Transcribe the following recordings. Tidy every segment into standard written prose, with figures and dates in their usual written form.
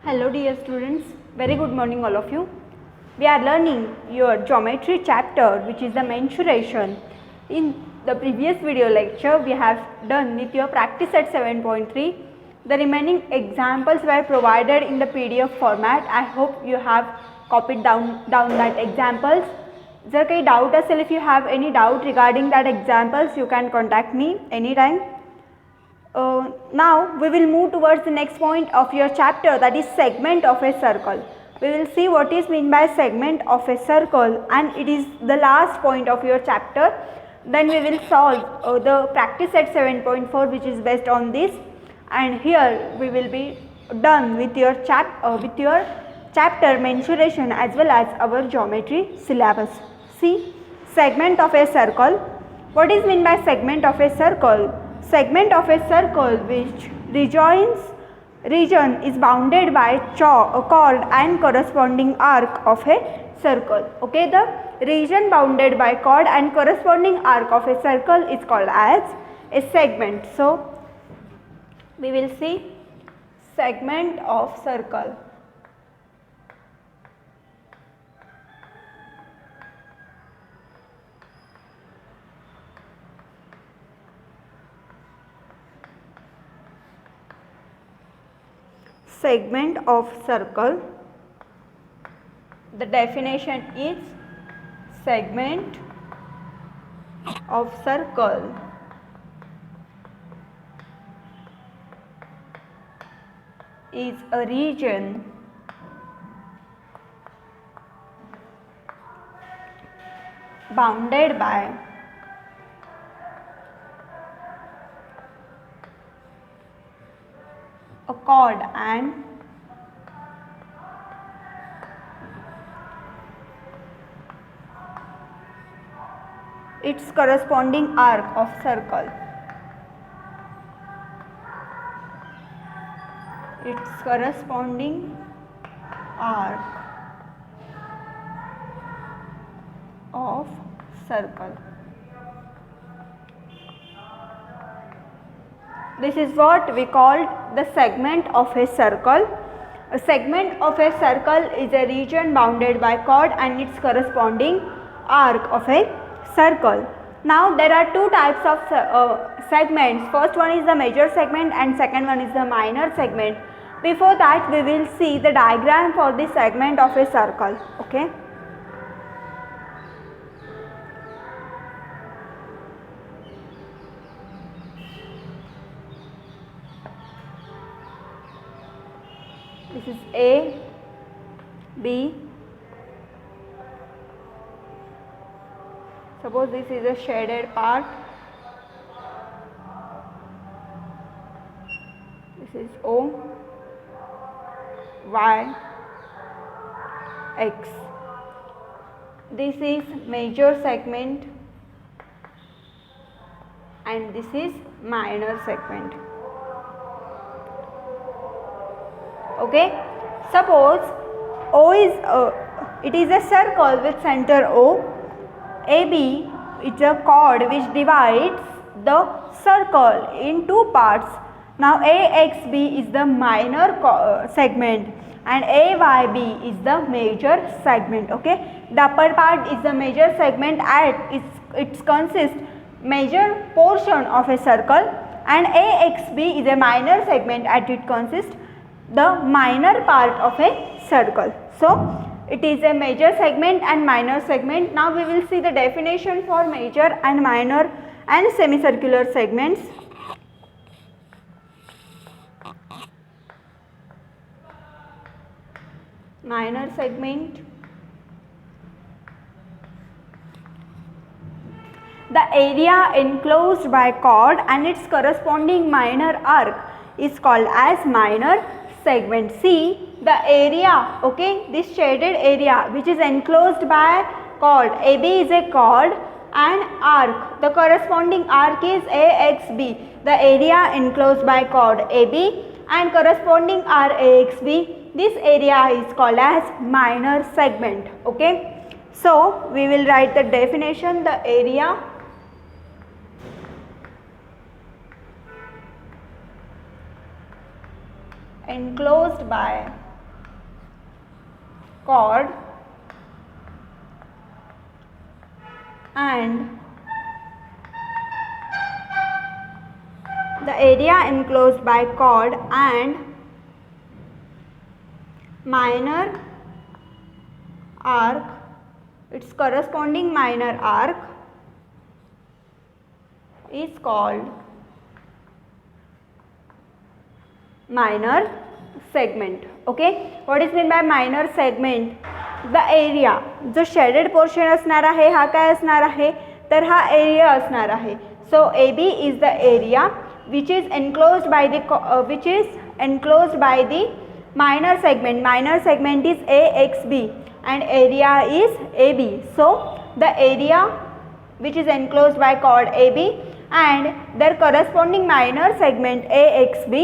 Hello dear students, very good morning all of you. We are learning your geometry chapter, which is the mensuration. In the previous video lecture we have done with your practice set 7.3. The remaining examples were provided in the PDF format. I hope you have copied down that examples. जर काही doubt असेल, if you have any doubt regarding that examples, you can contact me anytime. Now we will move towards the next point of your chapter, that is segment of a circle. We will see what is meant by segment of a circle, and it is the last point of your chapter. Then we will solve the practice set 7.4, which is based on this, and here we will be done with your chapter mensuration as well as our geometry syllabus. See, segment of a circle. What is meant by segment of a circle? Segment of a circle which region is bounded by chord and corresponding arc of a circle. Okay, the region bounded by chord and corresponding arc of a circle is called as a segment. So we will see segment of circle. Segment of circle. The definition is segment of circle is a region bounded by a chord and its corresponding arc of circle. Its corresponding arc of circle. This is what we call the segment of a circle. A segment of a circle is a region bounded by chord and its corresponding arc of a circle. Now there are two types of segments. First one is the major segment and second one is the minor segment. Before that we will see the diagram for the segment of a circle. Okay. This is A, B. Suppose this is a shaded part. This is O, Y, X. This is major segment and this is minor segment. Okay, suppose O is it is a circle with center O. AB is a chord which divides the circle in two parts. Now AXB is the minor segment and AYB is the major segment. Okay, the upper part is the major segment and it consists major portion of a circle, and AXB is a minor segment and it consists the minor part of a circle. So it is a major segment and minor segment. Now we will see the definition for major and minor and semicircular segments. Minor segment. The area enclosed by chord and its corresponding minor arc is called as minor segment. See the area, okay, this shaded area which is enclosed by chord. AB is a chord and arc. The corresponding arc is AXB. The area enclosed by chord AB and corresponding arc AXB. This area is called as minor segment. Okay, so we will write the definition. The area enclosed by chord and the area enclosed by chord and minor arc, its corresponding minor arc is called minor segment. Okay, what is meant by minor segment? The area, जो shaded portion असणार आहे हा काय असणार आहे, तर हा area असणार आहे. सो AB is the area which is enclosed by the minor segment. Minor segment is AXB and area is AB. So the area which is enclosed by chord AB and their corresponding minor segment AXB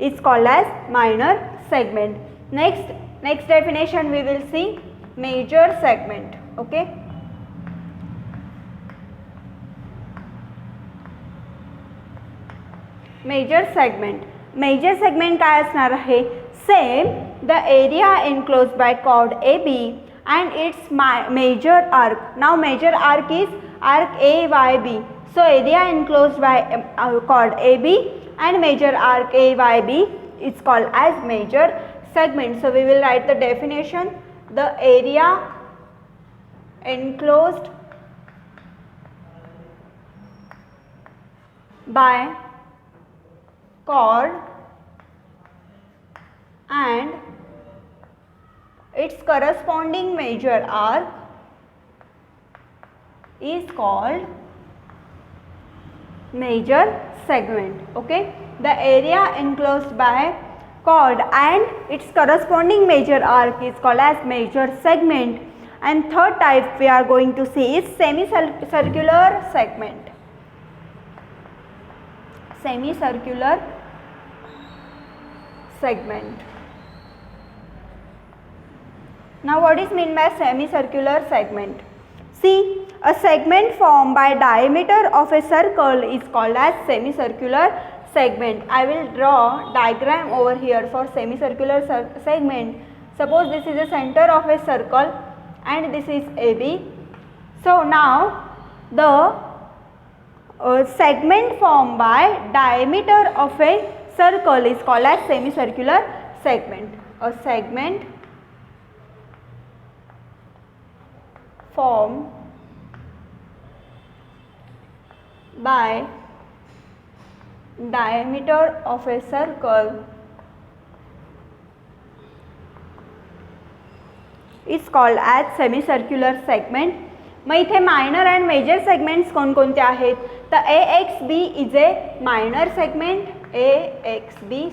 is called as minor segment. Next definition we will see major segment. Okay, major segment काय असणार आहे, same the area enclosed by chord AB and its major arc. Now major arc is arc AYB. So area enclosed by chord AB and major arc AYB is called as major segment. So we will write the definition. The area enclosed by chord and its corresponding major arc is called major segment. Okay, the area enclosed by chord and its corresponding major arc is called as major segment. And third type we are going to see is semicircular segment. Semicircular segment. Now what is meant by semicircular segment? See, a segment formed by diameter of a circle is called as semicircular segment. I will draw diagram over here for semicircular segment. Suppose this is the center of a circle and this is AB. So now the segment formed by diameter of a circle is called as semicircular segment. A segment formed by diameter of a circle is called as semicircular segment. मग इथे minor and major segments कोणकोणते आहेत, तर AXB is a minor segment.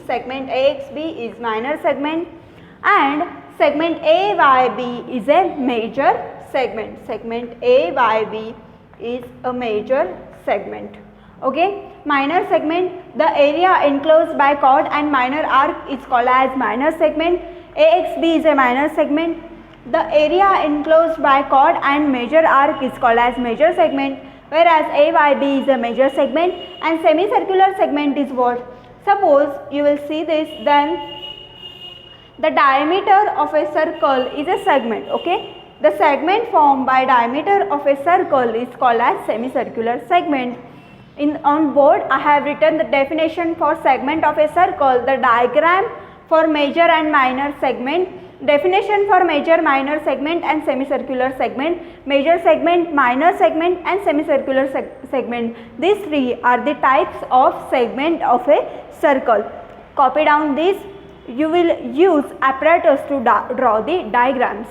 segment AXB is minor segment and segment AYB is a major segment. Segment AYB is a major segment. Okay, minor segment, the area enclosed by chord and minor arc is called as minor segment. AXB is a minor segment. The area enclosed by chord and major arc is called as major segment, whereas AYB is a major segment. And semicircular segment is what? Suppose you will see this, then the diameter of a circle is a segment. Okay, the segment formed by diameter of a circle is called as semicircular segment. On board I have written the definition for segment of a circle, the diagram for major and minor segment, definition for major, minor segment and semicircular segment, major segment, minor segment and semicircular segment. These three are the types of segment of a circle. Copy down this. You will use apparatus to draw the diagrams.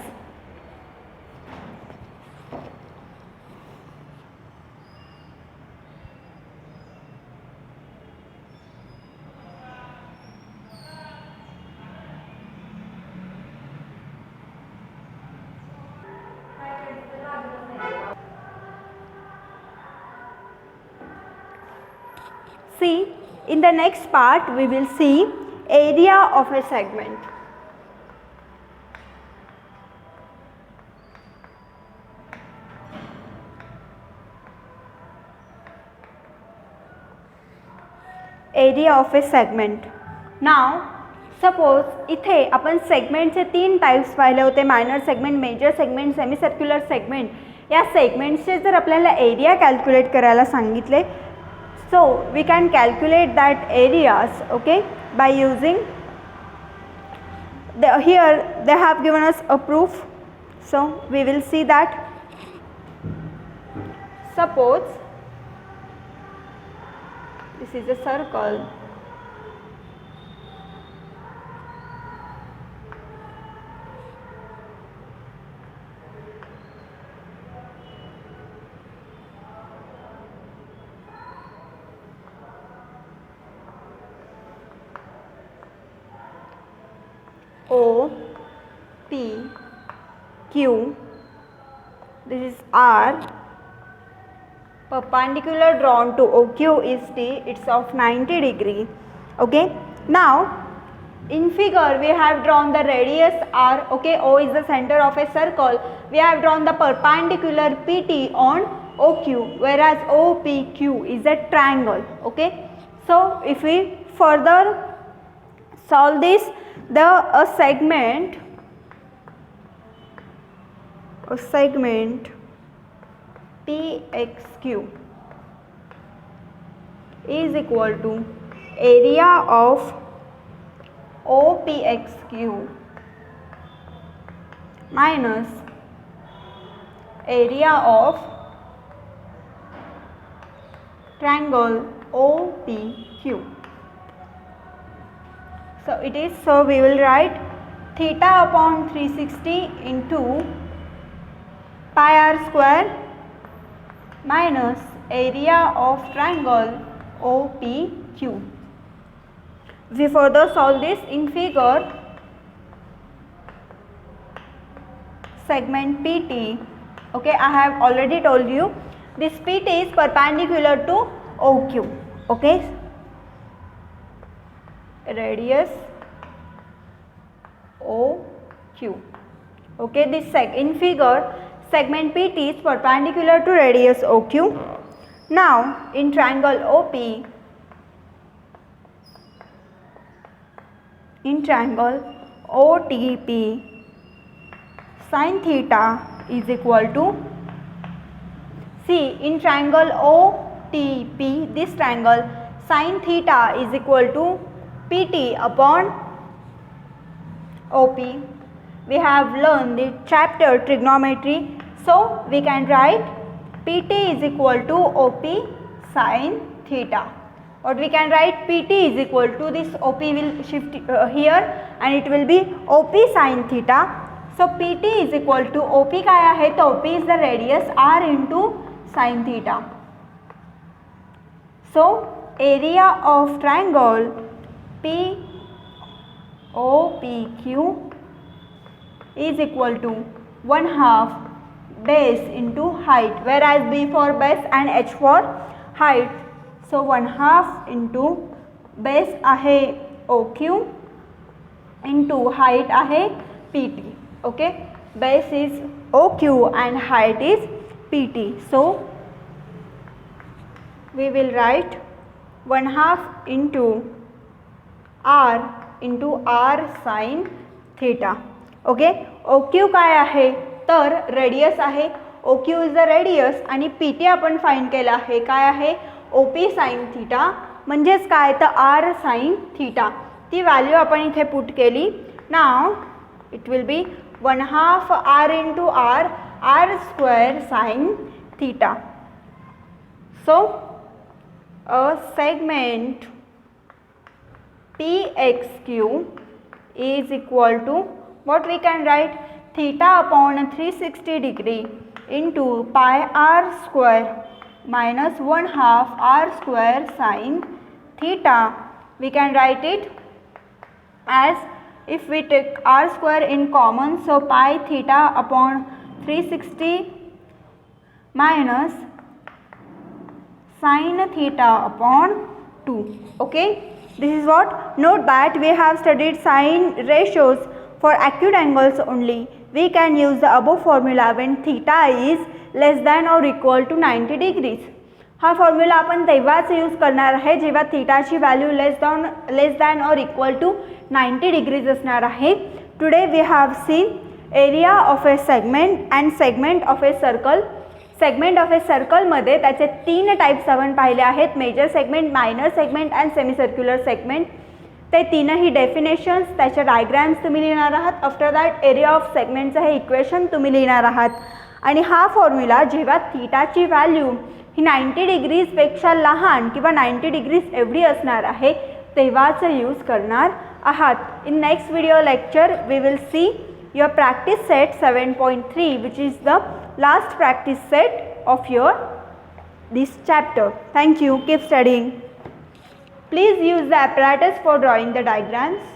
See, in the next part we will see area of a segment. Area of a segment. Now suppose इथे आपण सेगमेंटचे 3 types पाहिले होते, minor segment, major segment, semi circular segment. या सेगमेंट्सचे जर आपल्याला area calculate करायला सांगितले, so we can calculate that areas, okay, by using here they have given us a proof, so we will see that. Suppose this is a circle, O, P, Q, this is R, perpendicular drawn to OQ is T, it's of 90 degree, okay. Now in figure we have drawn the radius R, okay, O is the center of a circle, we have drawn the perpendicular PT on OQ, whereas OPQ is a triangle, okay. So if we further solve this, a segment PXQ is equal to area of OPXQ minus area of triangle OPQ. So it is, so we will write theta upon 360 into pi r square minus area of triangle OPQ. We further solve this in figure. Segment PT, okay, I have already told you this PT is perpendicular to OQ, okay. Radius OQ, okay. This in figure segment PT is perpendicular to radius OQ. Now in triangle OP, in triangle OTP, sin theta is equal to, see, in triangle OTP, this triangle, sin theta is equal to PT upon OP. We have learned the chapter trigonometry, so we can write PT is equal to OP sin theta. Or we can write PT is equal to, this OP will shift here and it will be OP sin theta. So PT is equal to OP काय आहे, तो OP is the radius R into sin theta. So area of triangle POPQ is equal to 1/2 base into height, whereas B for base and H for height. So 1/2 into base आहे OQ into height आहे PT, okay. Base is OQ and height is PT. So we will write 1/2 into R into R sin theta, okay. OQ काय आहे, तर radius आहे, OQ is the radius आणि PT आपण find केला आहे काय आहे, OP sin थीटा, म्हणजेच काय तर R sin थीटा. ती व्हॅल्यू आपण इथे पुट केली. Now it will be 1/2 R into R, R square sin theta. So a segment PXQ is equal to, what we can write, theta upon 360 degree into pi r square minus 1/2 R square sin theta. We can write it as, if we take R square in common, so pi theta upon 360 minus sin theta upon 2, okay. This is what, note that we have studied sine ratios for acute angles only. We can use the above formula when theta is less than or equal to 90 degrees. हा formula आपण तेव्हाच use करणार आहे जेव्हा थीटाची value less than और equal to 90 degrees असणार आहे. Today we have seen area of a segment and segment of a circle. Segment of a सर्कलमध्ये त्याचे 3 टाईप्स आपण पाहिले आहेत, major segment, minor segment and semi circular segment. ते तीनही डेफिनेशन्स, त्याचे डायग्रॅम्स तुम्ही लिहिणार आहात. आफ्टर दॅट एरिया ऑफ सेगमेंटचं हे इक्वेशन तुम्ही लिहिणार आहात. आणि हा फॉर्म्युला जेव्हा थीटाची व्हॅल्यू ही 90 डिग्रीजपेक्षा लहान किंवा 90 डिग्रीज एवढी असणार आहे तेव्हाच यूज करणार आहात. In next video lecture we will see your practice set 7.3 which is the last practice set of your this chapter. Thank you. Keep studying. Please use the apparatus for drawing the diagrams.